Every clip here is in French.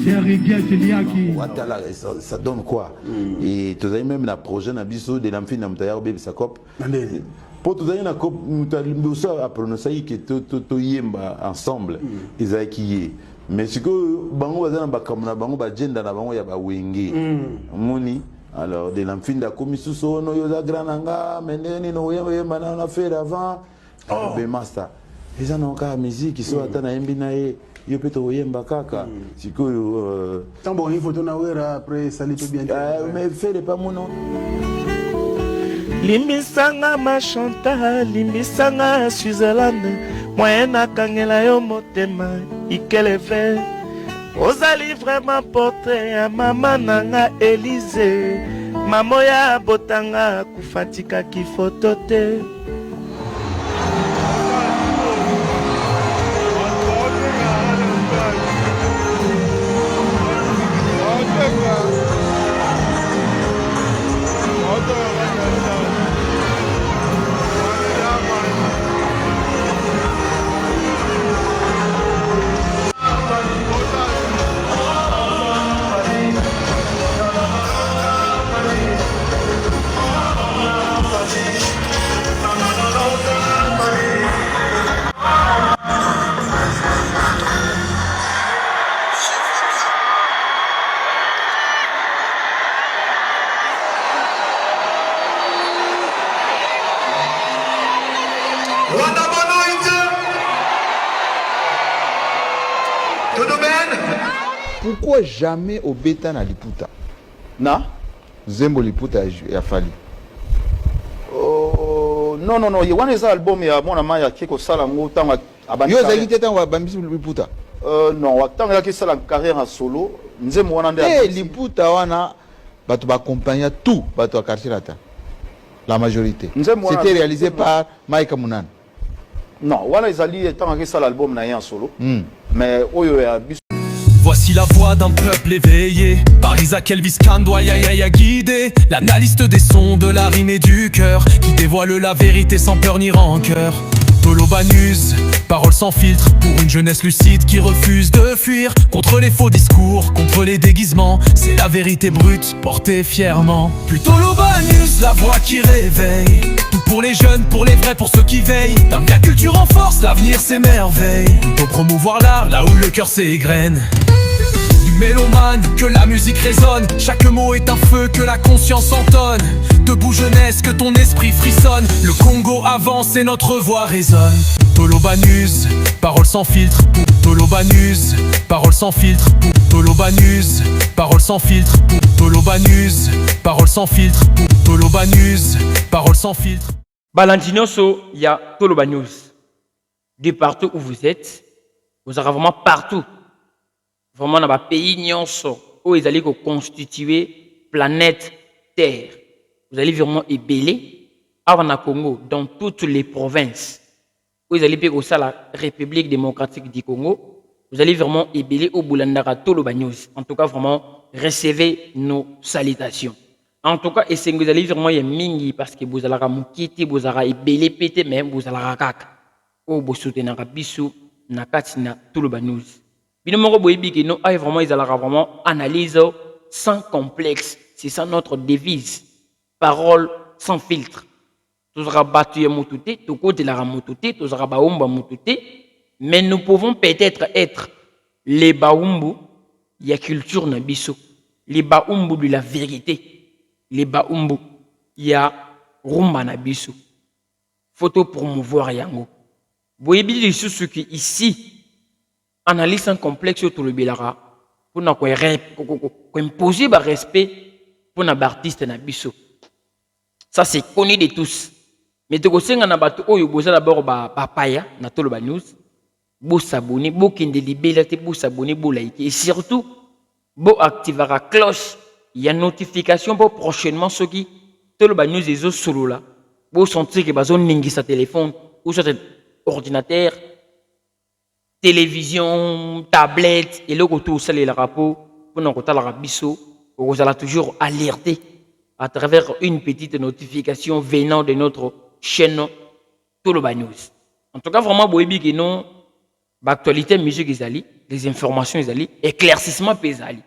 C'est un rivière Teliaki. Ça donne quoi? Et tu as même la projet na biso de l'amphine na mtayar bébé sa cop. Pour tu as na cop muta a prononcé que to yemba ensemble. Ils a qui mais ce que bango bazana bakamna bango ba gender na bango ya ba wenge. Moni alors de l'amphine da komisu sono yoza grananga meneni no yemba na faire avant. Be master. Ils ont encore la musique qui soit à Mbinae. Yo peut oyemba kaka sikoyo tambo ni photo na wera après ça tout bien mais fais pas mon nom limbisanga machanta limbisanga Switzerland moyena kangela yo motema ikeleve ozali vraiment portrait ya mama nanga Élysée mamo ya botanga kufatika kifoto te. Pourquoi jamais au bêta na liputa? Na Zembo liputa ya fali. Oh non non non, il y a un album ya mon ama ya kiko sala ngotanga abandi. Yo zaki teta wa bambisi liputa. Non, watanga ya kisala carrière en solo, nzembo wana nde. Eh liputa wana bato ba accompagner tout bato a quartier lata. La majorité. C'était réalisé par Mike Munan. Non, wana ezali etanga kisala album na en solo. Mais oyo ya Voici la voix d'un peuple éveillé par Isaac Elvis Kandoya Yaya guidé l'analyste des sons, de la rime et du cœur qui dévoile la vérité sans peur ni rancœur. Tolobanus, parole sans filtre pour une jeunesse lucide qui refuse de fuir contre les faux discours, contre les déguisements. C'est la vérité brute portée fièrement. Puis Tolobanus, la voix qui réveille. Tout pour les jeunes, pour les vrais, pour ceux qui veillent. Dans la culture en force, l'avenir s'émerveille. Pour promouvoir l'art là où le cœur s'égrène. Du mélomane, que la musique résonne. Chaque mot est un feu, que la conscience entonne. Debout jeunesse, que ton esprit frissonne. Le Congo avance et notre voix résonne. Tolobanus, parole sans filtre. Tolobanus, parole sans filtre. Tolobanus, parole sans filtre. Tolobanus, parole sans filtre. Tolobanus, parole sans filtre. Balantinoso, il y a Tolobanus. De partout où vous êtes, vous aurez vraiment partout. Vraiment dans le pays où ils allaient constituer planète Terre. Vous allez vraiment ébeler avant le Congo, dans toutes les provinces. Où ils allaient aussi la République démocratique du Congo. Vous allez vraiment ébeler au Boulandara Tolobanus. En tout cas, vraiment, recevez nos salutations. En tout cas, et c'est que vous allez vraiment y mingi parce que vous allez moukiti, vous allez ébeler pété, mais vous allez rakak. Ou vous soutenez Bissou, Nakatina Tolobanus. Vraiment, ils allaient vraiment analyser sans complexe. C'est ça notre devise. Parole sans filtre. Tous rabattus moutouté, tout côté la moutouté, tous rabaumba moutouté. Mais nous pouvons peut-être être les baumbu, il y a culture nabiso. Les baumbu de la vérité. Les baumbu, il y a rumba nabiso. Photo promouvoir yango. Vous voyez bien ce qui ici. Analyse un complexe autour le bilara pour nous imposer le respect pour nos artistes na biso. Ça c'est connu de tous. Mais tu sais qu'on a battu au Yobosa d'abord papaya na Tolobanus, beau s'abonner, beau qui ne libéré, beau s'abonner, beau liker et surtout beau activer la cloche. Il y a une notification pour prochainement ceux qui Tolobanus et autres solo là, beau sentir que bazon ningi sa téléphone ou sur ordinateur. Télévision, tablette, et le retour au le rapport, pour nous la rabisso, vous allez toujours alerter à travers une petite notification venant de notre chaîne Tolobanus. En tout cas, vraiment, vous voyez que nous, Actualité musique ezali, les informations ezali, éclaircissement ezali.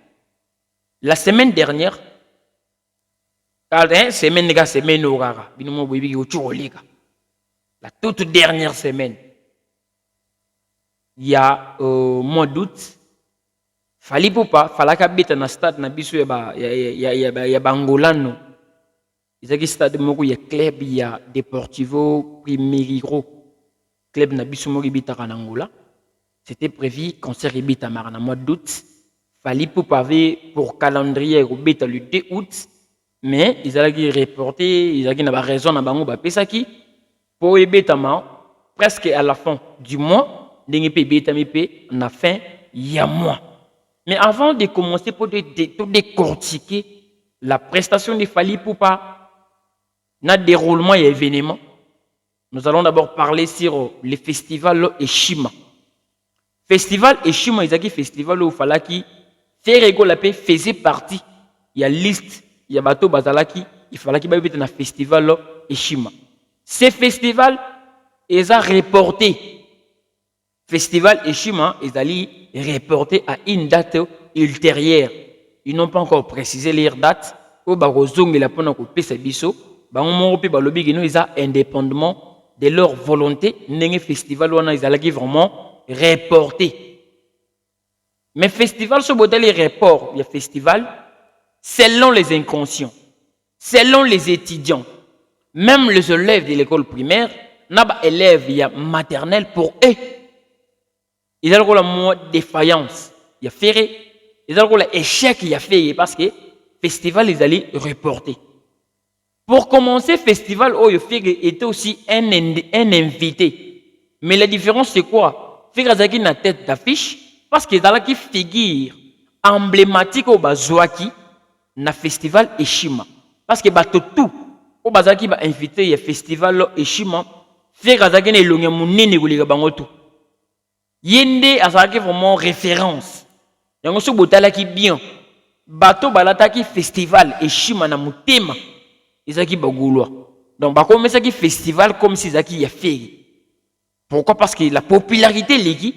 La semaine dernière, la toute dernière semaine, il y a mois d'août, fallait pas, fallait qu'habiter dans stade na biso ya Bangolano. Il y a stade moko ya club ya Deportivo Primeiro, club na biso moko bita Angola. C'était prévu concert ibita marana mois d'août. Fallait pas pavé pour calendrier ibita le 2 août, mais ils allaient reporter, ils allaient avoir raison na bango ba pesaki pour ibita presque à la fin du mois, n'engé ibita mipe na fin ya mois. Mais avant de commencer pour décortiquer la prestation de Fally Ipupa, notre déroulement et événement, nous allons d'abord parler sur le festival Eshima. Festival Eshima, il y a un festival où Falaki faisait partie. Il y a liste, il y a bateau Bazalaki, il fallait qu'il y ait un festival Eshima. Ce festival, ils ont reporté. Festival Eshima, ils allaient reporter à une date ultérieure. Ils n'ont pas encore précisé leur date. Au Barozong et la Ponako Pesabiso, ils ont indépendamment de leur volonté, n'engé festival ils allaient vraiment reporter. Mais festival ce modèle report, il y a festival selon les inconscients, selon les étudiants, même les élèves de l'école primaire, n'aba élèves il y a maternelle pour eux. Ils ont la défaillance, il y a ferré, ils ont l'échec, il y a fait parce que festival ils allaient reporter. Pour commencer, festival était aussi un invité. Mais la différence c'est quoi? Figazaki na tête d'affiche parce que dans la figure emblématique au Bazouaki na festival Eshima. Parce que tout au Bazaki va inviter le festival Eshima. Figazaki ne longue munene guliga bangotu. Yende azaki vraiment référence. Yango so botala ki bien. Bato balata ki festival Eshima na mutema. Izaki bagulwa. Donc ba commencer ki festival comme si zaki ya fait. Pourquoi? Parce que la popularité légui.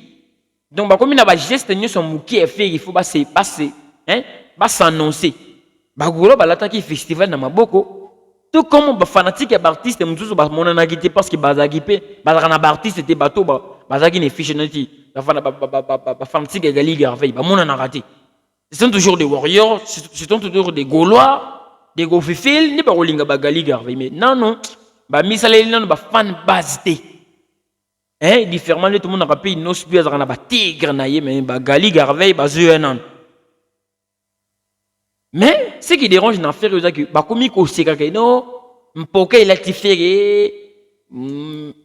Donc ba comme na ba geste nyo son muki ya fait, il faut passer hein, ba s'annoncer. Bagulwa balata ki festival na maboko. Tout comme ba fanatique ya artiste mzuzu ba monana gité parce que bazaki pe bazana ba artiste te bato ba bazaki ne fiche nati ba fanatique ya Gali Garvey ba monana raté. Ce sont toujours des warriors, ce sont toujours des Gaulois, des Gofifil, ni ba rolinga ba Gali Garvey mais non ba misale non ba fan base té. Hein, différemment tout le monde a rappelé nos spies na ba tigre na ye mais ba Gali Garvey ba zuenan. Mais ce qui dérange dans l'affaire, c'est que bakomi ko seka ke no mpoka il a tiféré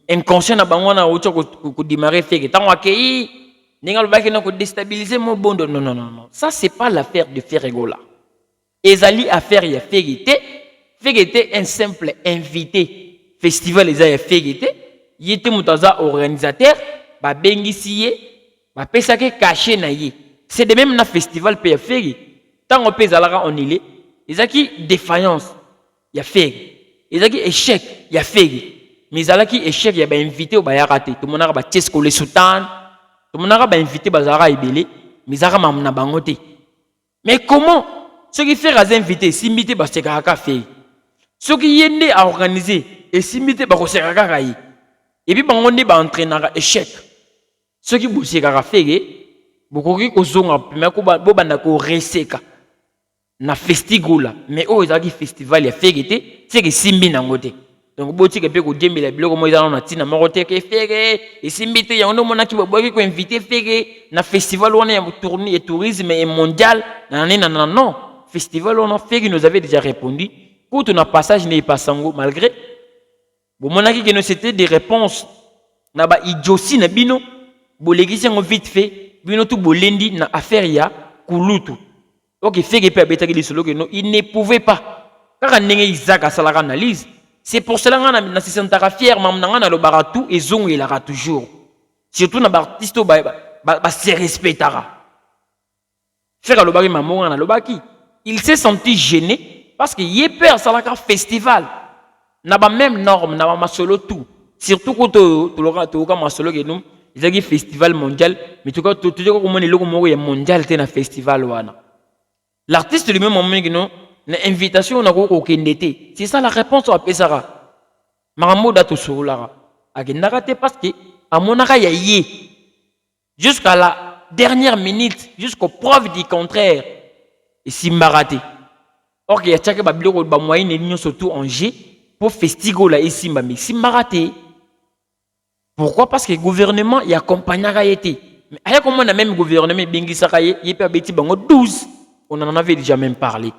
inconscient na bango na ocho ko démarrer faire tant akei ninga ba ke na ko déstabiliser mon bondo non ça c'est pas l'affaire de Ferregola. Ezali affaire ya Fegete un simple invité festival les a Fegete yete mutaza organisateur ba bengisiye ba pesake caché na ye c'est de même na festival pe Fegete. Tant on peut zalara on il est, ils ont qui défaillance, il y a fait, ils ont qui échec, il y a fait, mais ils ont qui échec, il y a invité au bayarate, tout le monde a ba tchesko le sultan, tout le monde a ba invité bazara ibele, mais ils ont mamna bangote. Mais comment ceux qui fait raser invité, s'imiter ba sekaka fait, ceux qui yende à organiser et s'imiter ba sekaka rai, et puis bangonde ba entraîner échec, ceux qui bouger kaka fait, beaucoup qui kozonga, mais ko ba banda ko reseka. Na festigola mais oh ezaki festival ya Fegete c'est que simbi nangote donc boti ke pe ko dembela biloko mo ezana na tina marote ke fege et simbi te yango mona ki boboki ko inviter fege na festival wana ya tournée et tourisme et mondial non festival wana fege nous avait déjà répondu quand on a passage n'est pas sango malgré bon mona ki que c'était des réponses na ba idiotie na bino bolekisi ngo vite fait bino tout bolendi na affaire ya kulutu. Ok, il ne pouvait pas. Car Isaac a sa analyse. C'est pour cela que je suis fier, mais le baratou et zong il aura toujours. Surtout dans l'artiste, se respectera. Faire le bari maman le baki. Il s'est senti gêné parce qu'il y a peur ça la festival. N'a pas même norme, n'a pas solo tout. Surtout quand tu l'auras tu comme solo que nous ils ont un festival mondial, mais tout cas, tout le monde est mondial, c'est un festival. L'artiste lui-même, l'invitation, on a aucun été. C'est ça la réponse à Pesara. Marambo dato solara. Agendara parce que, à mon avis, jusqu'à la dernière minute, jusqu'aux preuves du contraire, et si maraté. Or, il y a chaque babilo, moyen, surtout en G, pour festival là, ici, mais si maraté. Pourquoi? Parce que le gouvernement y accompagne la été. Mais il y a comment on a même gouvernement, il y a 12. On en avait déjà même parlé.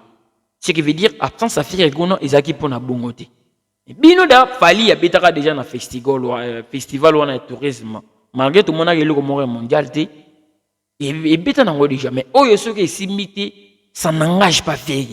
Ce qui veut dire, absence à faire égono, ils acquis pour la bongoté. Et bien, il fallait y a déjà dans le festival ou dans le tourisme. Malgré tout le monde a eu le mondial, et bien, on a déjà. Mais eux, ceux qui sont imité, ça n'engage pas faire.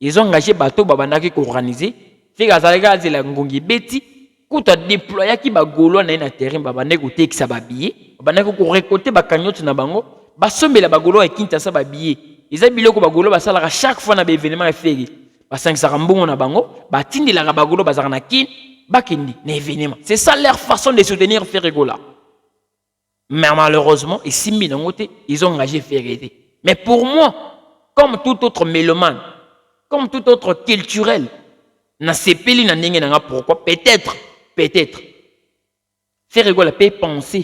Ils ont engagé bateau, babandaki organisé. Fait que ça a la ngongi beti. Quand tu as déployé qui ba golo na ina terrain ba bande ko tek sa ba billet ba bande ko récolter ba cagnotte na bango ba sombela ba golo e kinta sa ba billet eza biloko ba golo ba sala chaque fois na ba événement férié ba 500 mbongo na bango ba tindela ba golo ba zaka na kin ba kindi na événement. C'est ça leur façon de soutenir Ferregola. Mais malheureusement et simbi na ngote ils ont engagé Ferregola. Mais pour moi comme tout autre mélomane comme tout autre culturel na sepeli na ndenge na pourquoi peut-être Ferregola peut penser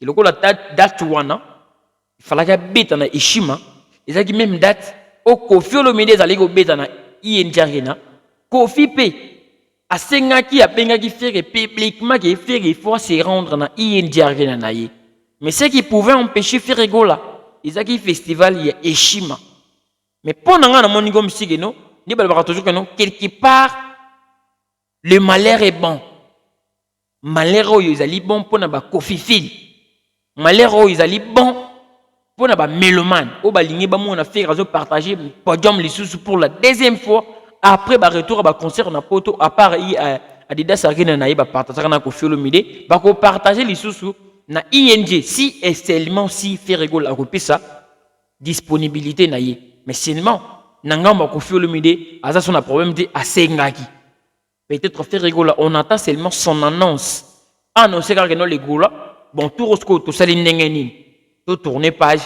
que le date wana il fallait que beta na Ishima ils ont même date au Kofi Olomide zali ko beta na ING Arena Kofi pe asengaki apengaki faire publiquement que faire il faut se rendre na ING Arena na ye mais ce qui pouvait empêcher Ferregola ils ont festival ya Ishima mais pendant na moningo msike no ni balabara toujours que non quelque part le malheur est bon. Malheur est bon pour na ba Kofi Fil. Malheur est bon pour na ba mélomane. O ba lingi ba mo na faire raison partager podium les sous pour la deuxième fois après ba retour ba concert na poto à part Adidas Arena na ba partager na Kofi Olomide ba ko partager les sous na ING si et seulement si Ferregola a copié ça disponibilité na ye. Mais seulement nanga ba Kofi Olomide aza son problème de asengaki. Peut-être Ferregola, on attend seulement son annonce. Annoncer que non les gola, bon tout rosco, tout ça l'ingénie, tout tourner page,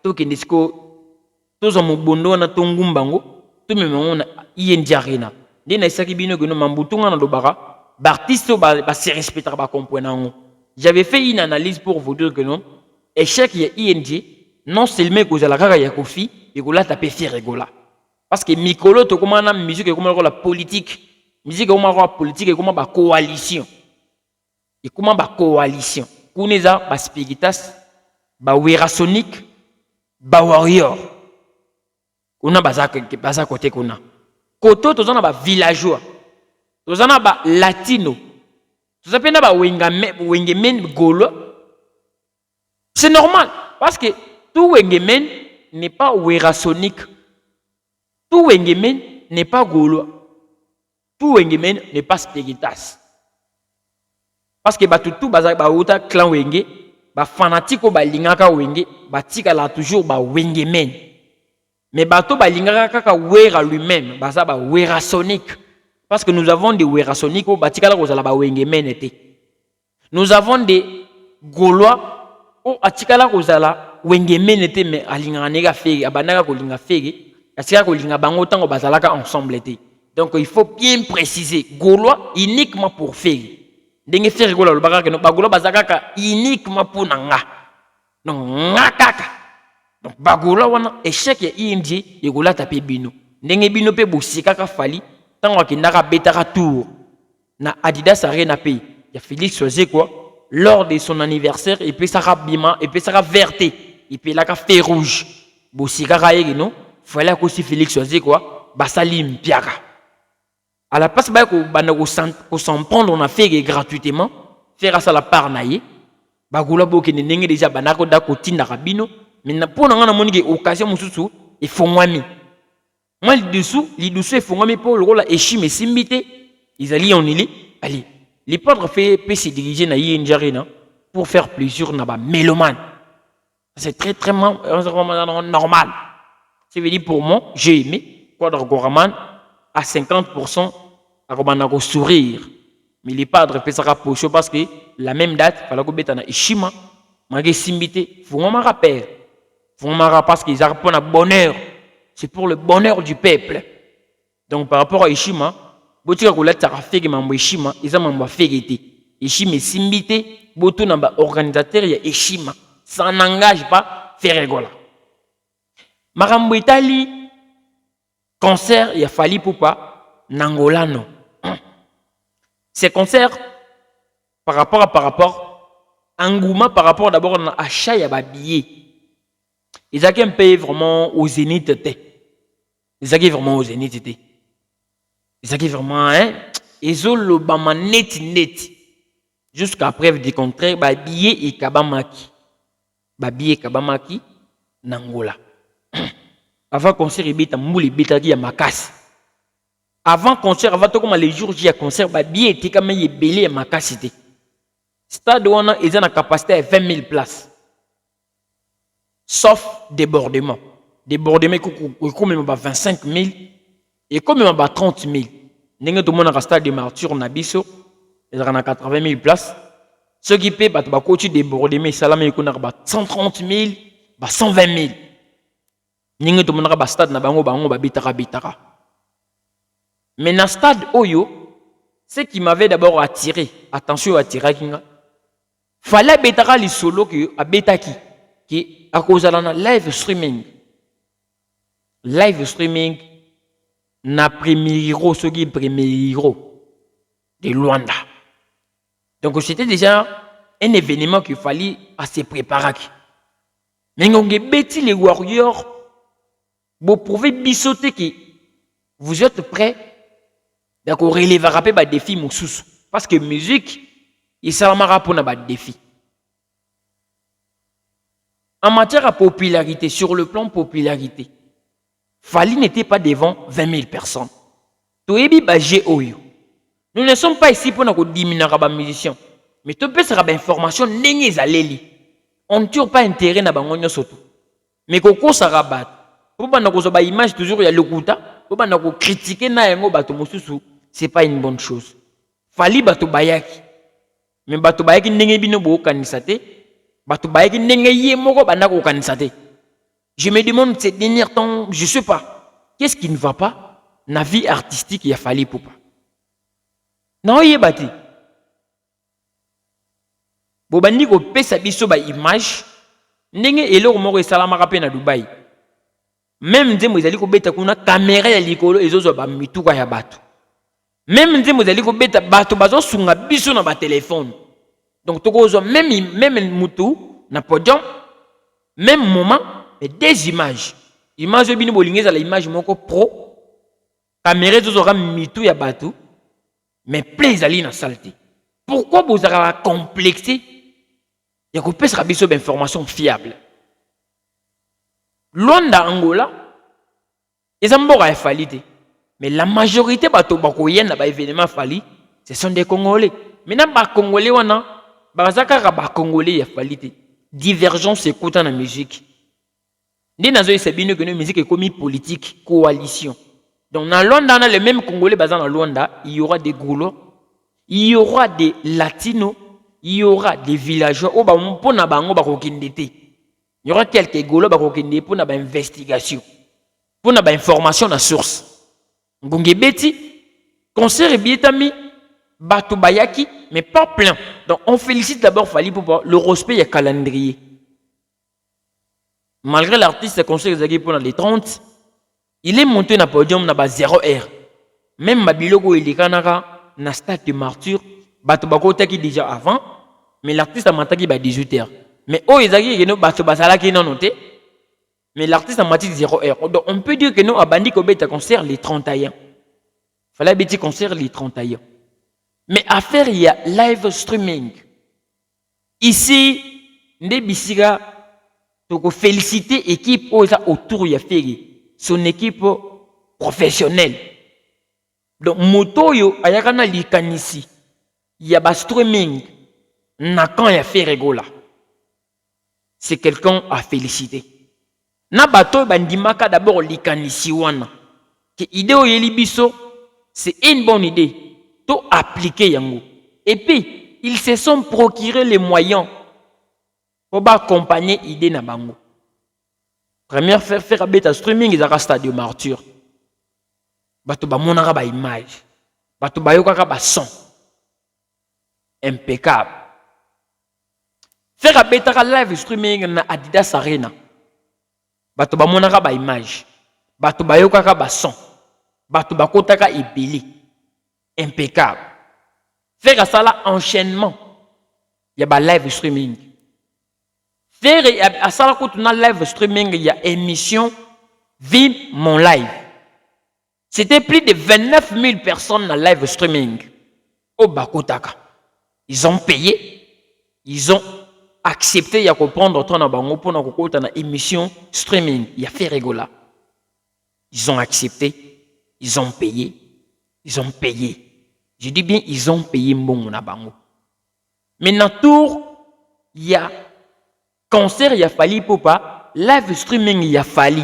tout kinisco, tout en mobondo na tongumbango, tout même on a ING Arena. Dès ça qui bino que nous mambutunga na dobara, l'artiste ba se respecter ba comprendre. J'avais fait une analyse pour vous dire que non, échec y a ING, non seulement que la kaka ya Kofi, et que là taper Ferregola. Parce que Mikolo to comment na musique et comment la politique. Musique comment la politique et comment la coalition. Et comment la coalition. Kuneza, ba spiritas, ba wera sonic, ba warrior. Kuna baza côté kuna. Koto tozana ba villageois. Tozana ba latino. Tozapena ba wengemen golo. C'est normal parce que tout wengemen n'est pas wera sonic. Tout wengemen n'est pas golo. Tout Wengemen n'est pas spiritas. Parce que tout ba clan Wenge, ba fanatiko ba lingaka Wenge, ba tika la toujours ba Wengemen. Mais bato ba lingaka kaka wera lui-même, ba za ba wera sonic. Parce que nous avons des wera sonic ou ba tika la kozala ba Wengemen été. Nous avons des Gaulois ou atika la kozala Wengemen été mais alingaka nega fege, abanaka ko linga fege, atika ko linga bango tango bazalaka ensemble été. Donc il faut bien préciser, Gaulois uniquement pour faire. Dengue faire Gaulois, le bagage no Gaulois bazaka uniquement pour nanga. Donc ngakaka. Donc Gaulois wana échec ya ING et Gaulois tapé bino. Dengue bino pe bosika ka fali tant wa kinaka betaka tour na Adidas Arena pe. Ya Félix Sozé quoi lors de son anniversaire et puis ça bima et puis ça verte et puis là ka fait rouge. Bosika ka yeno, fallait que si Félix Sozé quoi basalim piaka. À la place de s'en prendre, on a fait gratuitement, faire ça la part naïe. Bagoula boke ne nenge déjà banako da kotinda rabino, mais pour n'en avoir une occasion mususu, il faut moi mi. Moi le dessous il faut moi mi pour le rôle échi mais simbité, ils allaient en île, allez. Les padres fait se diriger na Yenjarina pour faire plaisir na ba mélomane. C'est très normal. C'est veut dire pour moi, j'ai aimé Quadre Goraman à 50%. À sourire Mais les padres pesaka pocho parce que la même date, fallait que betana Ishima, malgré simbité, faut m'en rappeler. Faut m'en rappeler parce qu'ils ont pour bonheur. C'est pour le bonheur du peuple. Donc par rapport à Ishima, botika kola tara fege mambo Ishima, ils ont mambo fegete. Ishima simbité, boto namba organisateur ya Ishima. Ça n'engage pas faire rigola. Marambo Italie, concert, il a fallu pour pas Nangolano. Ces concerts, par rapport, engouement par rapport d'abord à l'achat de billets. Ils ont payé vraiment au zénith. Ils ont vraiment au zénith. Ils ont vraiment, ils ont le bama net. Jusqu'à preuve du contraire, billets et kabamaki. Billets et kabamaki, Nangola. Avant concert, il y a mouli bitagi ya makasi. Avant concert, avant tout comme les jours il y a concert, billet était quand même belé ya makasi. Stade où ils ont la capacité à 20 000 places. Sauf débordement. Débordement comme même 25 000 et comme même 30 000. N'est-ce tout le monde a stade de Martyr Nabiso, ils ont 80 000 places. Ceux qui paient, bah coach débordement, salam ils ont 130 000, 120 000. Ninge to monaka ba stade na bango ba bitara. Mais dans stade Oyo, ce qui m'avait d'abord attiré, attention attiré kinga. Fallait betara li solo que a betaki qui à cause de la live streaming. Live streaming na premier héros ce qui premier héros de Luanda. Donc c'était déjà un événement qu'il fallait à se préparer. Mais on beti les warriors. Vous pouvez bissoter que vous êtes prêts à relever des défis parce que musique, il s'alamara pour des défis. En matière de popularité, sur le plan popularité, Fali n'était pas devant 20 000 personnes. Nous ne sommes pas ici pour nous diminuer les musiciens. Mais tu peux savoir l'information, on ne tire pas intérêt à la soto. Mais qu'on se rabat. Pour pas image toujours il y a le kuta, pour pas critiquer na yango bato mosusu, c'est pas une bonne chose. Fali bato bayaki. Mais bato bayaki ndenge bino bo kanisate, bato bayaki ndenge yé moko banda ko kanisate. Je me demande ces derniers temps, je sais pas, qu'est-ce qui ne va pas na vie artistique ya Fali Poupa. Na yé bati. Bo bandi ko pesa biso ba image, ndenge eloko moko esalama ka pe na Dubai. Même si vous allez une caméra ya likolo ezozo ba mituka ya bato. Même si vous allez beta bato bazo sunga biso na ba téléphone. Donc tokozo même mutu na podium même moment et des images. Image bini bolingeza la image moko pro. Caméra ezozo ra mitu ya bato. Mais plein zali na saleté. Pourquoi vous avez complexé? Ya ko pesa biso d'informations fiables. Luanda Angola, ils ont beaucoup de mais la majorité de événements Fali, ce sont des Congolais. Maintenant, les Congolais, les Congolais, il divergence écoute dans la musique. Nous avons une musique comme politique, coalition. Donc, dans Luanda, les mêmes Congolais, dans Luanda, il y aura des Goulots, il y aura des Latinos, il y aura des villageois. Il y aura quelques goulots pour une investigation, pour une information à source. Ngonge beti, concert bietami, bato bayaki, mais pas plein. Donc on félicite d'abord Fali pour le respect et calendrier. Malgré l'artiste concert pour les 30, il est monté dans le podium dans 0h. Même Babilogo il est kanara na stade de Martyr, bato bako taki déjà avant, mais l'artiste a mataki à 18h. Mais oh, ils ont bato basala qui non noté. Mais l'artiste a mati 0h. Donc on peut dire que nous a bandi ko beta concert les 31. Fallait beti concert les 31. Mais affaire il y a live streaming. Ici, Ndebisiga toko féliciter équipe autour ya Feri, son équipe professionnelle. Donc moto yo ayakana likanisi. Il y a ba streaming na quand ya Feri gola. C'est quelqu'un à féliciter. Na bato bandimaka d'abord likanisi wana. Que idée o yeli biso, c'est une bonne idée. To appliquer yango. Et puis, ils se sont procuré les moyens pour accompagner l'idée na bango. Première faire un bêta streaming, ils ont stade Arthur. Bato ba monara ba image. Bato ba yoka ba son. Impeccable. Faire un bêta live streaming na Adidas Arena. Bato ba monara ba image. Bato ba yoka ba son. Bato ba kotaka ibili. Impeccable. Faire ça là enchaînement. Il y a ba live streaming. Faire à ça là quand on a live streaming, il y a émission Vive mon live. C'était plus de 29 000 personnes dans live streaming au Bakotaka. Ils ont payé, ils ont accepté, il y a comprendre autant dans bango pour dans émission streaming, il y a fait rigola. Ils ont accepté, ils ont payé, ils ont payé. Je dis bien ils ont payé bon na bango. Maintenant tour il y a concert, il y a fallu pour pas live streaming, il y a fallu.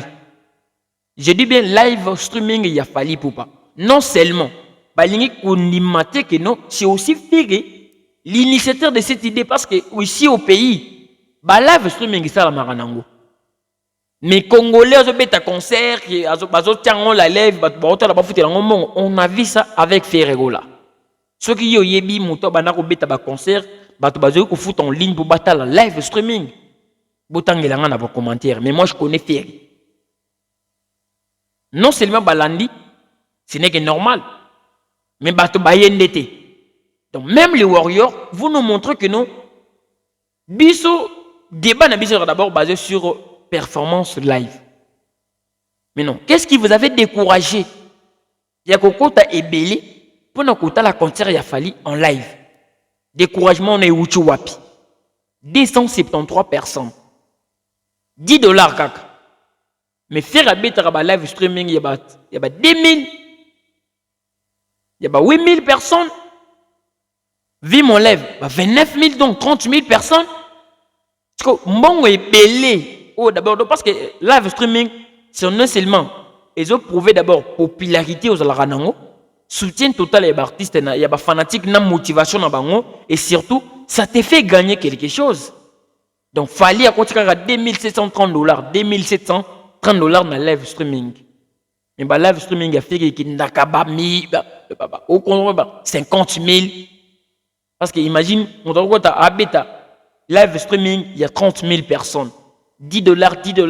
Je dis bien live streaming, il y a fallu pour pas. Non seulement, c'est aussi l'initiateur de cette idée parce que ici au pays, live streaming, c'est la maranango. Mais Congolais, ils concert, ils ont la live, on a vu ça avec Ferregola. Ceux qui ont yebi moto banako beta ba concert, ils ont fait en ligne pour battre la live streaming. Botangela nga na vos commentaires, mais moi je connais Ferry. Non seulement Balandi, ce n'est que normal, mais Bato Bayendete. Donc même les Warriors, vous nous montrez que non, Bisso, débat na biso d'abord basé sur performance live. Mais non, qu'est-ce qui vous avait découragé? Il y a Kokota et Belé, pour nous écouter la concert, il a fallu en live. Découragement, on est Uchu Wapi. 273 personnes. $10 kaka. Mais faire un live streaming, il y a 2000, il y a 8000 personnes. Vie mon live, 29 000, donc 30 000 personnes. Parce que bon est belé. Oh, d'abord, parce que live streaming, c'est non seulement, ils ont prouvé d'abord popularité aux Alaranango, soutien total des artistes, il y a des fanatiques, une motivation dans bango, et surtout, ça te fait gagner quelque chose. Donc, il fallait à $2730, $2730 dans le live streaming. Mais le live streaming a fait qu'il n'y a pas 50 000. Parce que imagine, on a live streaming, il y a 30 000 personnes. $10, $10.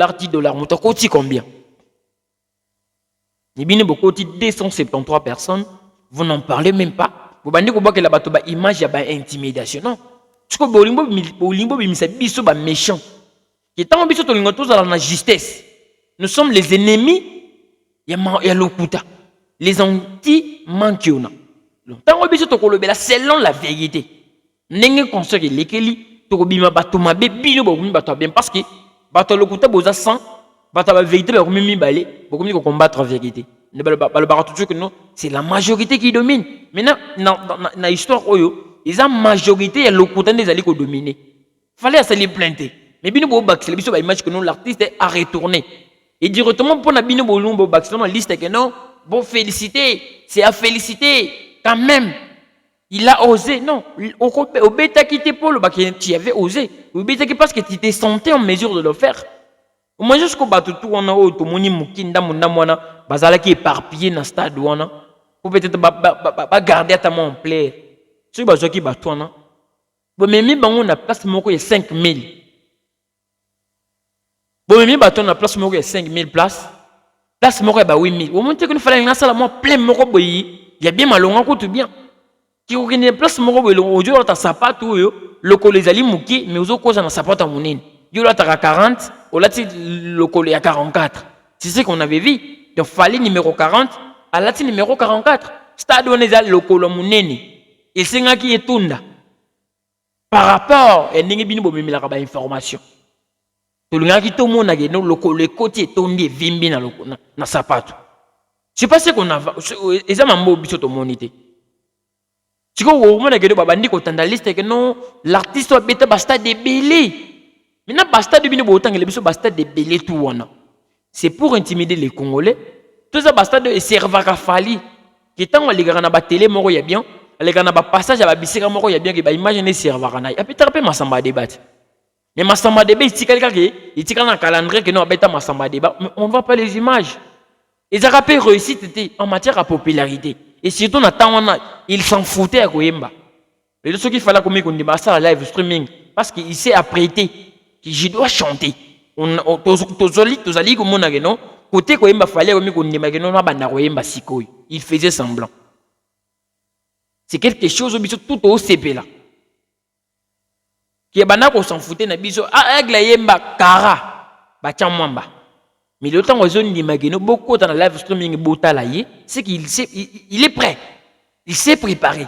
On a combien? Il y a beaucoup de 273 personnes. Vous n'en parlez même pas. Vous avez dit que la image, il y a une intimidation. Non. Parce que Bolimbo, il est méchant. Et tant que nous sommes tous dans la justesse, nous sommes les ennemis, il y a l'okuta. Les anti-mankiona. Tant que nous sommes selon la vérité. Nous sommes conscients que les Keli, nous sommes parce que bato l'okuta boza sans, bato la vérité, nous sommes combattre la vérité. C'est la majorité qui domine. Maintenant, dans l'histoire, ils ont majorité et l'okuta des alliés qui dominent. Fallait se les plainter. Mais bino bo bax, les image que nous l'artiste a retourné. Et directement pour na bino bo lumbo bax, dans la liste que non, bon féliciter, c'est à féliciter quand même. Il a osé, non, au bêta qui t'es pour le bac, tu avais osé. Au bêta qui parce que tu t'es senti en mesure de le faire. Au moins jusqu'au bateau tout on a auto moni mukinda mona bazala qui éparpillé dans stade wana. Pour peut-être pas garder à ta main en plaire. Ce bateau qui bateau na. Bon mais mi bango na place moko ya 5000. Bon mi bateau na place moko ya 5000 places. Place moko ya 8000. Au moins que nous fallait na sala moi plein moko boyi. Il y a bien malonga ko tout bien. Qui organise place moko boyi aujourd'hui on ta sapato yo loko les ali muki mais ozo koza na sapato munene. Yo là t'as 40, au là le collé à 44. C'est ce qu'on avait vu. Donc fallait numéro 40, à là numéro 44. Stade on est à le colo muneni. Et c'est un qui est tunda. Par rapport à n'engue bino bomi la information. Tout le monde qui tout le monde a gagné le colo côté tondi vimbi na sapato. Je sais pas ce qu'on a. Et ça m'a mobile sur ton monité. Tu vois au moment que babandi ko tanda liste que non l'artiste a bêta basta débélé. Maintenant, basta de bino botan et les biso basta de belé tout wana. C'est pour intimider les Congolais. Tout ça basta de servaka fali. Qui tant on les gars na ba télé moro ya bien. les gars na ba passage à bisika moko ya bien que ba imaginer serveur na. Et puis tu masamba débat. Mais masamba débat il tika na calendrier que nous abeta masamba débat, mais on voit pas les images. Ils ont rappelé réussite en matière de popularité. Et surtout na temps ils s'en foutaient à Koyemba. Et ce qu'il fallait qu'on dit ça live streaming parce qu'il s'est apprêté que je dois chanter. On tozali comme on a non côté Koyemba fallait qu'on dit non na banda Koyemba sikoy. Il faisait semblant. C'est quelque chose au biso tout au CP là. Qui est bana qu'on s'en foutait na biso avec la yemba kara ba chamwamba. Mais le temps où on dit beaucoup dans la live streaming botalaye, c'est qu'il il est prêt. Il s'est préparé.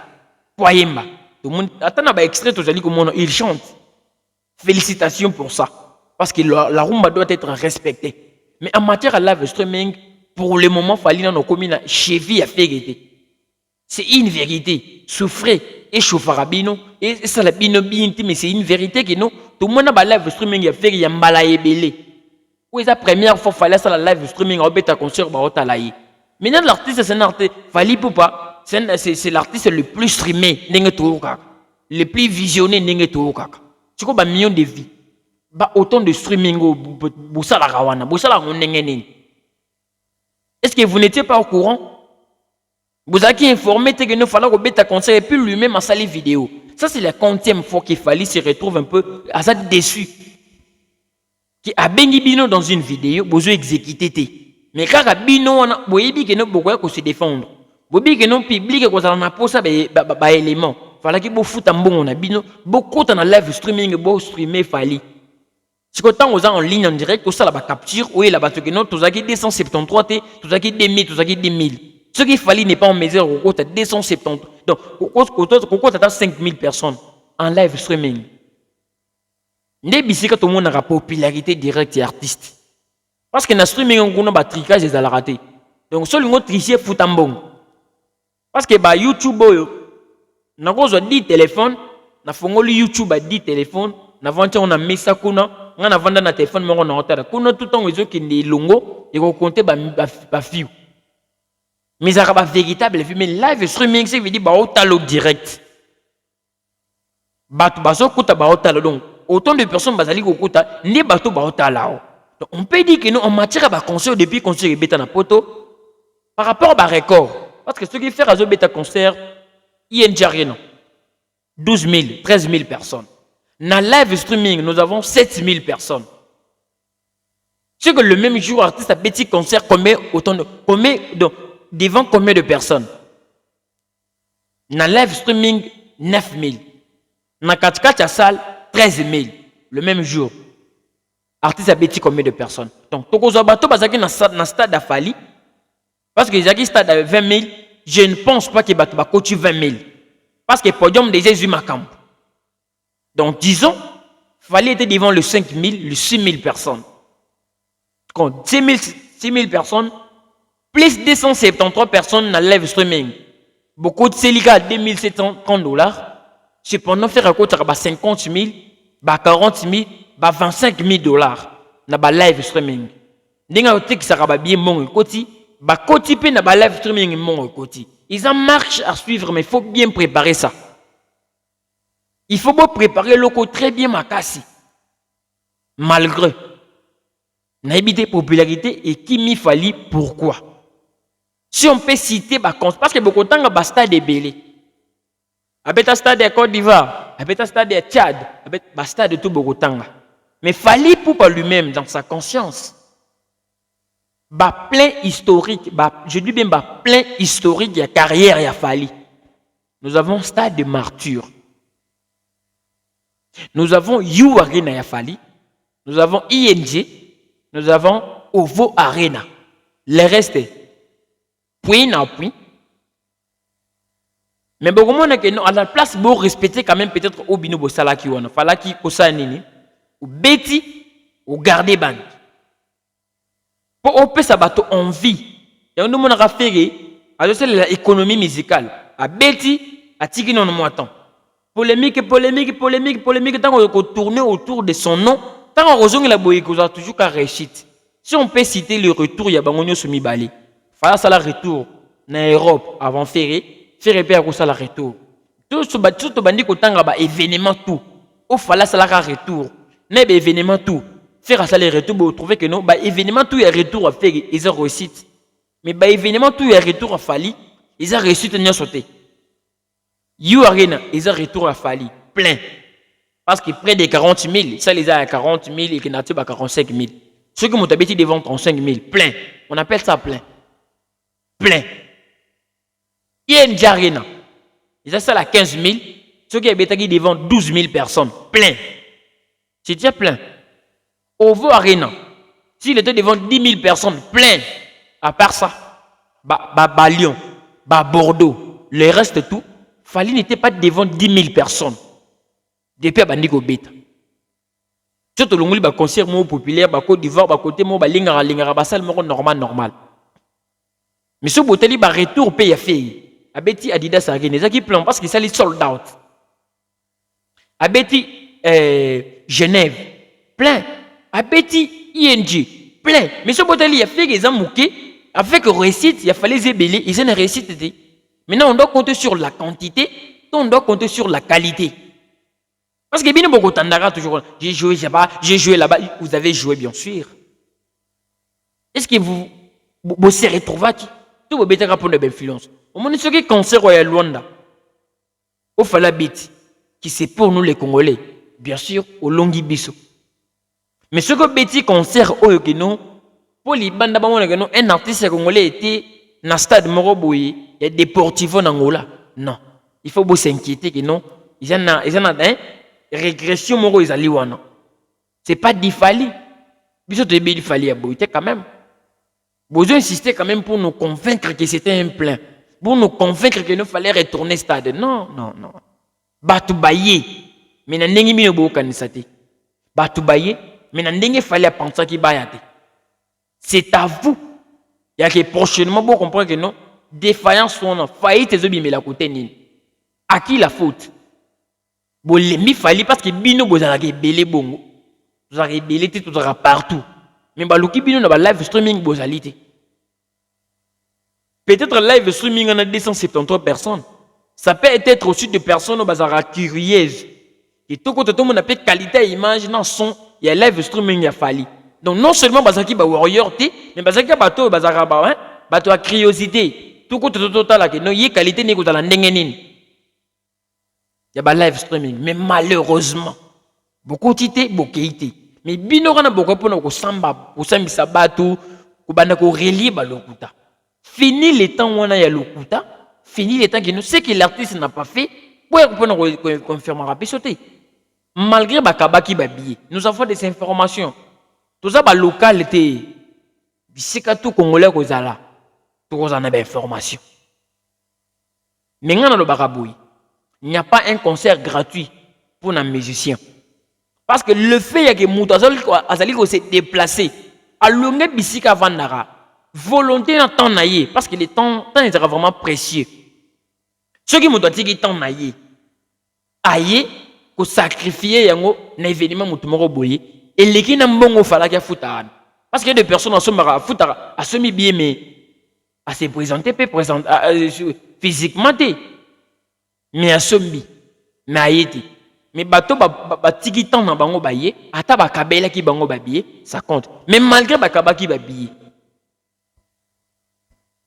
Pour yemba. Tout le monde attend un extrait tozali comme il chante. Félicitations pour ça parce que la rumba doit être respectée. Mais en matière de live streaming, pour le moment, il fallait dans nos communes cheville à vérité. C'est une vérité. Souffrez et chauffarabino et ça la bino binti mais c'est une vérité que nous tout le monde a live streaming à faire yambala ebele. Oui, la première fois fallait ça la live streaming au bêta concert ba otalaye. Maintenant l'artiste c'est un artiste fallait pas c'est l'artiste le plus streamé n'engue tout kaka. Le plus visionné n'engue tout kaka. Tu vois ba millions de vies. Ba autant de streaming au busala kawana, busala n'engue nini. Est-ce que vous n'étiez pas au courant? Vous avez informé que nous fallait bêta concert et puis lui-même a sali vidéo. Ça c'est la 40e fois qu'il fallait se retrouve un peu à ça déçu. Qui a bengi bino dans une vidéo, vous exécuté. Mais quand bino on a boyebi que nous beaucoup se défendre. Boyebi que nous public que ça na posa ba élément. Fallait que vous fout en bon on a bino beaucoup dans live streaming beau streamer fallait. Si quand on en ligne en direct, tout ça la capture ou là bas que nous tous aki 273 t, tous aki 2000, tous aki 2000. Ce qu'il fallait n'est pas en mesure au côté 270. Donc au côté 5000 personnes en live streaming. Tout le monde a la popularité directe et artiste. Parce que dans le streaming, on a un tricage des raté. Donc, seul le tricher fout en bon. Parce que YouTube, on a 10 téléphones, on a YouTube à 10 téléphones, on a mis ça, on a vendu un téléphone, on a retard. On a tout le temps qui est longo, et on compte par fille. Mais ça va véritable, mais live streaming, c'est veut dire au direct. Donc, autant de personnes basali kokota ni bato baota lao. Donc on peut dire que nous en matière de concert depuis qu'on s'est bêta na poto par rapport à record parce que ce qui fait à bêta concert ING Arena 12 000 13 000 personnes. Na live streaming nous avons 7 000 personnes. C'est que le même jour artiste a petit concert combien autant de combien donc devant combien de personnes? Na live streaming 9 000. Na 4 salle 13 000 le même jour. Artiste a bêti combien de personnes? Donc, Tokozo Bato Bazaki dans le stade d'Afali. Parce que les stade à 20 000, je ne pense pas que Bato Bakoti 20 000. Parce que le podium des Jésus Macamp. Donc, disons, il fallait être devant le 5 000, le 6 000 personnes. Donc, 6 000 personnes, plus 273 personnes dans le live streaming. Beaucoup de Célica à $2,730. Cependant, faire un côté à 50 000, 40 000, 25 000 dollars dans le live streaming. N'enga ote qui sera bien mon côté, côté pe na live streaming mon côté. Ils en marche à suivre, mais il faut bien préparer ça. Il faut bien préparer le côté très bien makasi. Malgré n'habité popularité et qui m'y fallit pourquoi. Si on peut citer parce que beaucoup de temps il stade de belé. Abeta stade de Côte d'Ivoire, abeta stade de Tchad, abeta stade de tout Bogotanga. Mais fallait pour lui-même dans sa conscience. Plein historique, je dis bien plein historique, il y a carrière, il y a fallu. Nous avons stade de Martyr. Nous avons You Arena, il y a fallu. Nous avons ING, nous avons Ovo Arena. Le reste, point à point. Mais beaucoup de gens à la place pour respecter quand même peut-être au bino bosala qui wana fala ki kosa nini ou beti ou garder bande pour opé ça bateau en vie et on nous a fait à l'économie musicale à beti à tiki non moi temps polémique tant qu'on tourner autour de son nom tant qu'on rejoint la boye qu'on a toujours qu'à réussite si on peut citer le retour il y a bangonio semi balé fala ça la retour en Europe avant ferré faire repère à la retour. Tout ce bandi kotanga ba événement tout. Au fala ça la retour. N'est ba événement tout. Faire ça les retours, vous trouvez que non, ba événement tout est retour à faire ils ont réussite. Mais ba événement tout est retour à Fali, ils ont réussite à sauter. You Arena, ils ont retour à Fali, plein. Parce que près de 40 000, ça les a à 40 000 et qui n'a pas à 45 000. Ceux qui m'ont habité devant 35 000, plein. On appelle ça plein. Plein. ING Arena, ils ont ça à 15 000. Ceux qui habitent devant 12 000 personnes, plein. C'est déjà plein. Ovo Arena, s'il était devant 10 000 personnes, plein. À part ça, Lyon, Bordeaux, le reste tout, Fali n'était pas devant 10 000 personnes. Depuis Bandiko Beta. Surtout le monde concert populaire, Côte d'Ivoire, côté Lingara, Bassal, normal. Mais ce boteli retour paye à faire. Abeti Adidas a gagné, qui plan parce que ça les sold out. Abeti Genève, plein. Abeti ING, plein. Mais ce boteli a fait qu'ils ont mouqué, avec réussite, il a fallu les ébeler, ils ont une réussite. Maintenant, on doit compter sur la quantité, on doit compter sur la qualité. Parce que bien beaucoup tandara toujours, j'ai joué là-bas, vous avez joué bien sûr. Est-ce que vous serez trouvé tout vous bêtez pour une influence? Au moment où ce concert au Luanda, au Falabit, qui c'est pour nous les Congolais, bien sûr, au Longi Bisso. Mais ce que bêtez concert au Yokino, pour les bandes un artiste congolais était dans le stade Moroboui, il y a des portivos en Angola. Non, il faut s'inquiéter que non, ils en ont régression moro ezali wana. C'est pas d'Ifali. Biso te be d'Ifali à Boïté quand même. Besoin insister quand même pour nous convaincre que c'était un plein. Pour nous convaincre qu'il nous fallait retourner au stade. Non. Batu baye. Mais na ndenge mino bo kanisate. Batu baye. Mais na ndenge fallait penser qu'il bayate. C'est à vous. Il y a que prochainement vous comprendre que non. Défaillance son faillite ezobi mais la côté nini. À qui la faute? Bolemi fali parce que bino bozala ke belé bongo. Vous avez belé tout partout. Mais baluki bino na ba live streaming bozalité. Peut-être live streaming on a 273 personnes. Ça peut être aussi de personnes bazara curieuses. Et tout côté tout monde a peut qualité image dans son, il y a live streaming ya fali. Donc non seulement bazaki ba warrior té, mais bazaki bato bazara ba hein, bato a curiosité. Tout côté total là que non y qualité ni ko za la ndenge nini. Il y a des live streaming, mais malheureusement, beaucoup tité, beaucoup été. Mais binora na beaucoup pour nous samba, pour sambi sabatu, pour bana ko relier ba lokuta. Fini le temps où on a ya lokuta, fini le temps que nous sais que l'artiste n'a pas fait, pour nous confirmer rapide sauter. Malgré bakabaki babiye, nous avons des informations. Tout ça ba localité, bisika tout congolais ko zala, tout ça na des informations. Mais ngana lo bakaboui. Il n'y a pas un concert gratuit pour un musicien. Parce que le fait que Moutazali se déplacer à l'ongé bisika vandara, volonté dans temps naïe, parce que le temps est vraiment précieux. Ceux qui m'ont dit que temps naïe, aïe, qu'on sacrifier un événement moutumoro boye, et les qui n'ont pas fallu qu'il foutard. Parce qu'il y a des personnes à se bien, mais à se présenter, physiquement. Mais à sombi, mais à yéti. Mais bateau tiki tan na bango baye, ata ba kabela ki bango babiye, ça compte. Mais malgré ba kabaki babiye,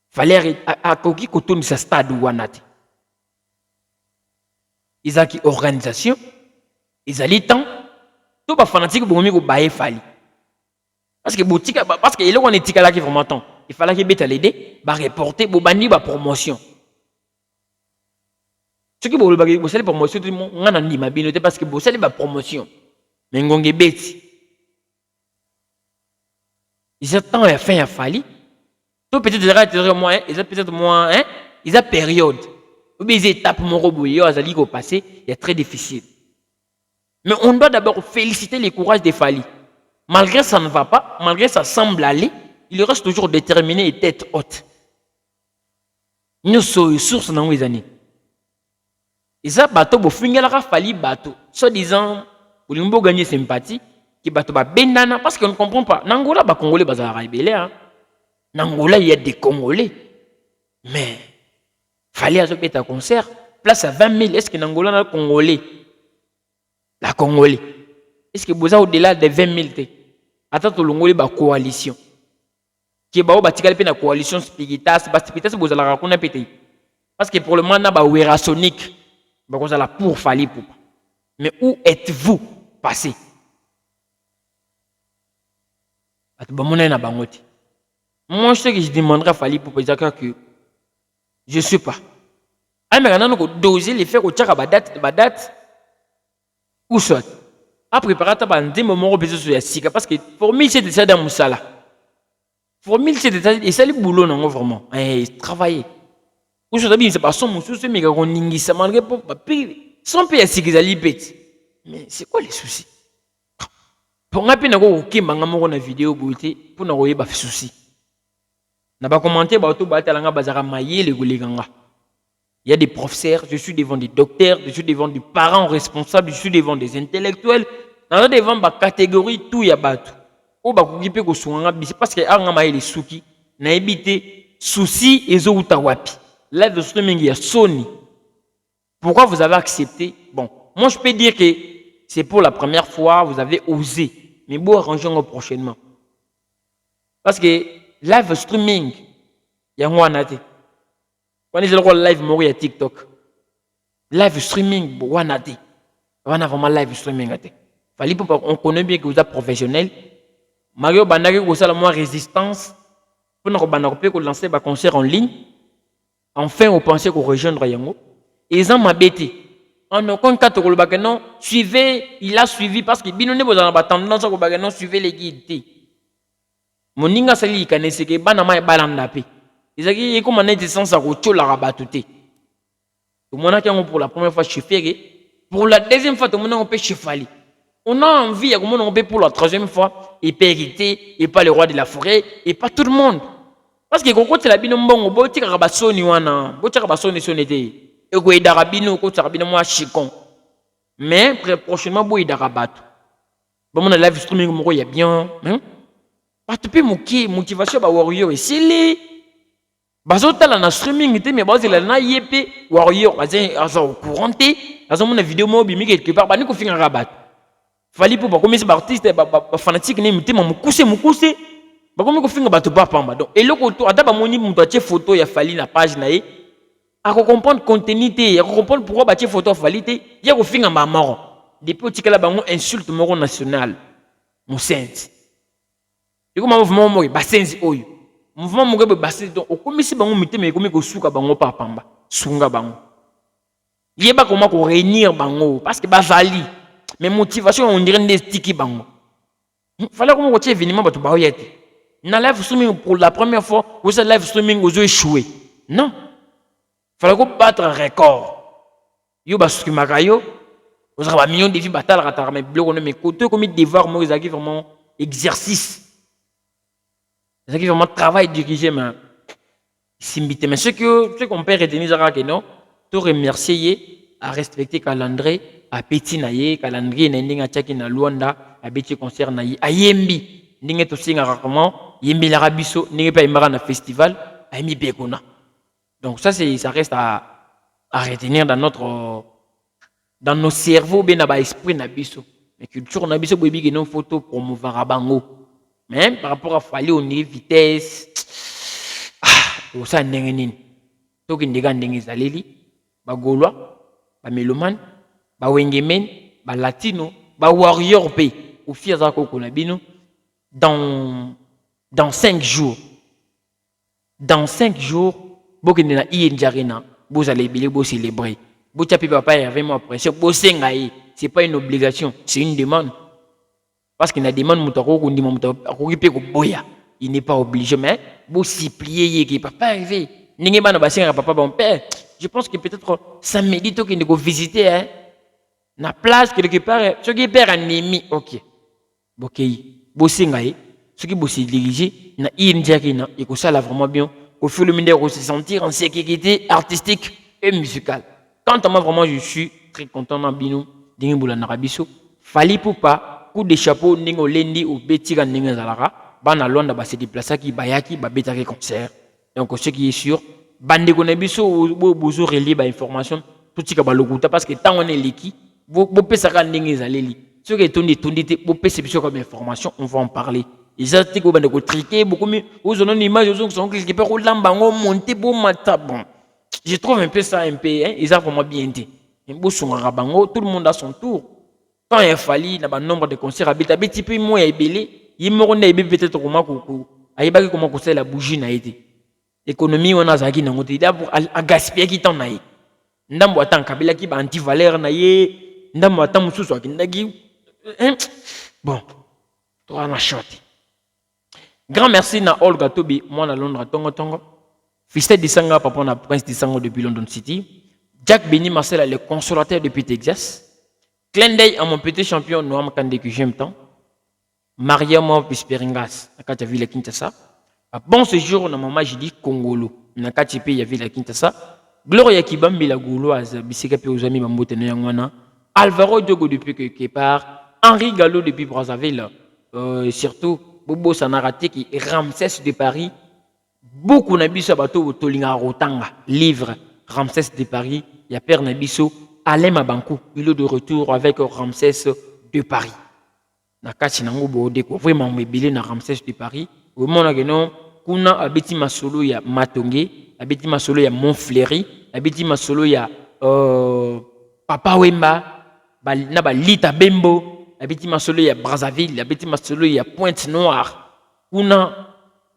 fallait à koki kotourne sa stade wanati. Ils ont qui organisation, ils ont temps, tout ba fanatique bomi ko baye fali. Parce que boutique, parce que il on est tika là qui vraiment temps. Il fallait que beta l'aider, ba reporter, bo bandi ba promotion. Ce qui vous savez promotion, on a dit ma binote parce que vous savez la promotion. Mais on est bête. Ils attendent la fin à Fali. Tout peut-être moins, ils ont peut-être moins, hein, ils ont période. Ou bien ils étapes mon robot, ils ont passé, il est très difficile. Mais on doit d'abord féliciter le courage des Fali. Malgré ça ne va pas, malgré ça semble aller, il reste toujours déterminé et tête haute. Nous sommes sources dans les années. Et ça, bateau, vous finissez la Fali bateau. Soit disant, vous voulez gagner sympathie, qui bateau va bendana, parce qu'on ne comprend pas. N'Angola, les Congolais, ils sont rébellés. N'Angola, il y a des Congolais. Mais, Fallait à concert. Place à 20 000. Est-ce que l'Angola a Congolais? La Congolais. Est-ce que vous avez au-delà de 20 000? Attends, tout le monde est en coalition. Qui est en coalition Spiritas. Spiritas, vous allez raconter pété. Parce que pour le moment, on a Sonic. Vous allez pour Fali Poupa. Mais où êtes-vous passé? Moi, je sais que je demanderai à Fali Poupa que je ne sais pas. Mais quand on doser les faire au tchaka date, ou soit. Après, préparer ta bande, moment où besoin de sika parce que pour moi, c'est déjà dans mon sala. Pour moi, c'est déjà et ça le boulot non vraiment. Travailler. Ou soit bien c'est pas son monsieur, c'est mais quand on ningi ça malgré pour papier. Sans payer si qu'ils allaient bête. Mais c'est quoi les soucis? Pour moi, puis n'ago ok manga mo na vidéo beauté pour n'ago yeba souci. N'a pas commenté ba auto ba talanga bazara maye les goleganga. Il y a des professeurs, je suis devant des docteurs, je suis devant des parents responsables, je suis devant des intellectuels. Dans devant ma catégorie, tout y a battu. Ou bah couper ko soanga parce que anga maye les souki na éviter souci et zo utawapi. Live streaming il y a Sony. Pourquoi vous avez accepté? Bon, moi je peux dire que c'est pour la première fois, vous avez osé. Mais bon, arrangeons prochainement. Parce que live streaming, il y a un anaté. Quand ils ont live mourir à TikTok. Live streaming, bon, anaté. On a vraiment live streaming. On connaît bien que vous êtes professionnel. Mario Bandari, vous avez la résistance. Pour nous lancer un concert en ligne. Enfin, on pensait qu'on rejoindre Yango. Et ils ont m'abêté. En aucun cas, non, suivez, il a suivi parce que bien vous avez tendance à non suivez les guides. Mon ninga sali kanese ke bana mai balanda pe. Ils ont comme un essence à rocho la rabatouté. Tout le monde a pour la première fois chauffé. Pour la deuxième fois, tout le monde a fait chauffali. On a envie, comment on peut pour la troisième fois, et pas hériter, et pas le roi de la forêt, et pas tout le monde. Parce que quand tu as bien bon, bon, tu as rabassoni wana, bon, tu as rabassoni sonnété. Et que darabino, que tu as bien moi chicon. Mais prochainement, bon, il darabat. Bon, mon live streaming, moi, il y a bien, hein. Pas tu peux motivation, bah, warrior, et c'est les. Bazota la na streaming, mais bazil la na yep, warrior, bazin, au courant, bazin, mon vidéo, moi, bimi, quelque part, bah, nous, qu'on fait un rabat. Fallait pour comme ces artistes fanatique ne mité mon couser ba comme ko finga bato ba pamba donc et le ko ata ba moni muto atie photo ya fali na page na ye a ko comprendre contenu te ya ko comprendre pourquoi ba tie photo fali te ya ko finga ma maro depuis otikala bango insulte moro national mo sente et comme mouvement mo ba senzi oyo mouvement mo ba senzi donc o komisi bango mité mais komi ko suka bango pa pamba sunga bango yeba comment ko réunir bango parce que ba vali. Mais motivation, on dirait des sticky bango. Il fallait qu'on retire événement pour tout baoyete. Dans live streaming, pour la première fois, vous avez live streaming, vous avez échoué. Non. Il fallait qu'on batte un record. Yo bas ce magayo, vous avez un million de vies bataille à travers mes blocs, on a mes côtés comme devoir, moi, ils ont vraiment exercice. Ils ont vraiment travail dirigé, mais simbité. Mais ce qu'on peut retenir, c'est que non, tout remercier à respecter calendrier. A petit naie calendrier na ndinga tchaki na Luanda a beti concert na ayembi ndinga to singa comment yembi la rabiso ndinga pa imara na festival ayemi bekona. Donc ça reste à retenir dans nos cerveaux ben na ba esprit na biso mais culture na biso bobi que non photo promouvoir bango mais par rapport à fallait au niveau vitesse tout ça ndenge nini to ki ndinga ndenge zaleli ba golwa ba meloman ba wengemen, ba latino, ba warrior pe, ou fier zako konabino, dans 5 jours. Dans 5 jours, bokene na ienjarena, vous allez célébrer. Vous tapez papa avec moi après, c'est pas une obligation, c'est une demande. Parce qu'il y a une demande, il n'est pas obligé, mais vous s'y pliez, qui papa arrivé. N'ingé ba na basenga papa bon père. Je pense que peut-être samedi to qui nous visiter hein. Na place quelque part ce qui perd ennemi OK bokei bosingaye ce qui bossi diriger na indiakina et que ça là vraiment bien au fur et à mesure de se sentir en sécurité artistique et musicale. Quant à moi vraiment je suis très content na bino dingi bula na rabiso fali poupa coup de chapeau ningo lendi ou betika ninga zalara bana londa ba se déplacer qui bayaki ba betaki concert donc ce qui est sûr bande ko na biso bozo relier ba information tout tika ba lokuta parce que tant on est liki bo pesa ka ndenge ezaleli ce que tondi te bo pesa biso comme information on va en parler ils ont dit ko bande ko triquer beaucoup mieux aux zones image aux sont quelque part au lambango monter bo mata bon je trouve un peu ça un peu hein ils ont vraiment bien dit bo songa bango tout le monde a son tour quand il fallait na ba nombre de concerts habiti peu moi ebele yimoko na ebe peut-être comment ko ayebaki comment ko la bougie na été économie on a zaki nango te pour a gaspiller qui t'en aille ndambo atan kabila ki ba anti valeur na ye ndambo atan mususu akindaki bon toi na shot grand merci na Olga Tobi moi na Londres tongo Fistel Disanga papa na Prince Disanga depuis London City Jack Benny Marcel le consolateur depuis Texas clin d'œil à mon petit champion Noam Kande que j'aime tant Mariam Pisperingas na kati ville Kinshasa. Bon séjour na maman j'ai dit Congolo na kati pe ya ville Kinshasa. Gloria Kibambi la gauloise bisika pe aux amis bambote na yangwana. Alvaro Diogo depuis quelque part, Henri Gallo depuis Brazzaville, surtout Bobo Sanarate qui Ramsès de Paris. Beaucoup na biso bato tolinga rotanga livre Ramsès de Paris, ya père na biso Alain Mabankou, il est de retour avec Ramsès de Paris. Na kati nango bo découvrir vraiment mebile na Ramsès de Paris. Au moment où kuna abeti masolo ya Matongé, abeti masolo ya Montfleury, abeti masolo ya Papa Wemba, na ba Lita Bembo, abeti masolo ya Brazzaville, abeti masolo ya Pointe Noire. Kuna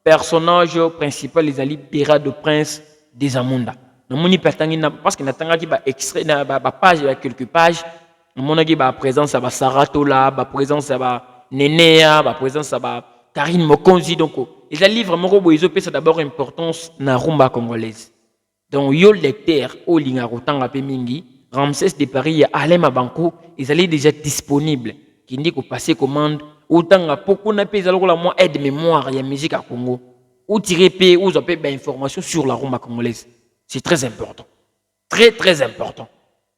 personnage principal les ali Pera de Prince des Amunda. Na moni pertangi na parce que na tanga ki ba extrait na ba page ya quelques pages. Mon a ba présence à ba Saratola, ba présence à ba Nenea, ba présence à ba Karine Mokonzi donc les livres moko ils ont d'abord importance na rumba congolaise. Donc yo lecteur au linga rotanga pe mingi, Ramsès de Paris et Alain Mabankou, ils allaient déjà disponibles qui dit qu'on passer commande autant à beaucoup na pe la moi aide mémoire ya musique à Congo ou tirer pe ou zapper ben information sur la rumba congolaise. C'est très important. Très très important.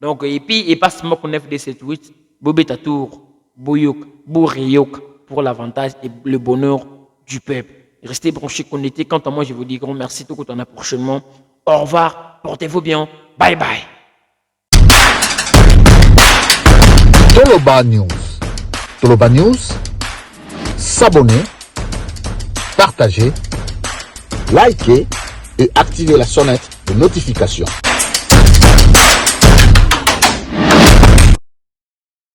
Donc, et puis, il passe mon 9 de 7 8, Bobé Tatour, Boyouk, Bourriok, pour l'avantage et le bonheur du peuple. Restez branchés, connectés. Quant à moi, je vous dis grand merci. Tout le temps prochainement. Au revoir. Portez-vous bien. Bye bye. Toloba News. Toloba News. S'abonner, partager, liker et activer la sonnette de notification.